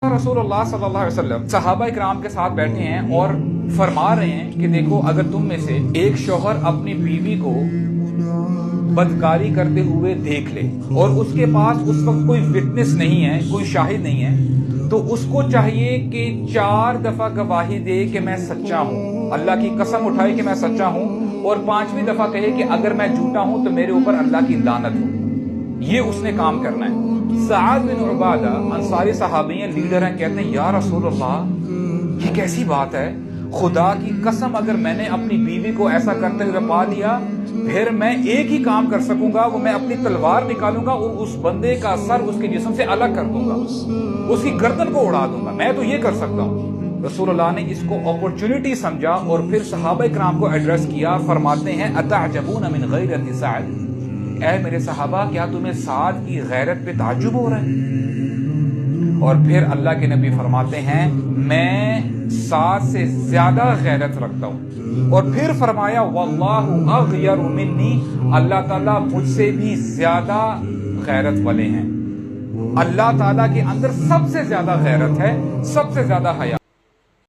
रसूलुल्लाह सल्लल्लाहु अलैहि वसल्लम सहाबा इकराम के साथ बैठे हैं और फरमा रहे हैं कि देखो, अगर तुम में से एक शौहर अपनी बीवी को बदकारी करते हुए देख ले और उसके पास उस वक्त कोई विटनेस नहीं है, कोई शाहिद नहीं है, तो उसको चाहिए कि 4 दफा गवाही दे कि मैं सच्चा हूँ, अल्लाह की कसम उठाए कि मैं सच्चा हूँ, और 5वीं दफा कहे कि अगर मैं झूठा हूँ तो मेरे ऊपर अल्लाह की लानत हो। ये उसने काम करना है। सआद बिन उबादा अंसारी सहाबी हैं, लीडर हैं, कहते हैं या रसूल अल्लाह, ये कैसी बात है, खुदा की कसम अगर मैंने अपनी बीवी को ऐसा करते हुए पा लिया, फिर मैं एक ही काम कर सकूंगा, वो मैं अपनी तलवार निकालूंगा और उस बंदे का सर उसके जिस्म से अलग कर दूंगा, उसकी गर्दन को उड़ा दूंगा, मैं तो ये कर सकता हूँ। रसूलुल्लाह ने इसको अपॉर्चुनिटी समझा और फिर सहाबा इकराम को एड्रेस किया। फरमाते हैं अतअजबून मिन गैरति सअद, ऐ मेरे सहाबा, क्या तुम्हें साद की गैरत पे ताज्जुब हो रहा है? और फिर अल्लाह के नबी फरमाते हैं मैं साद से ज्यादा गैरत रखता हूँ। और फिर फरमाया वल्लाहु अग़यरु मिन्नी, अल्लाह ताला मुझसे भी ज्यादा गैरत वाले हैं। अल्लाह ताला के अंदर सबसे ज्यादा गैरत है, सबसे ज्यादा हया।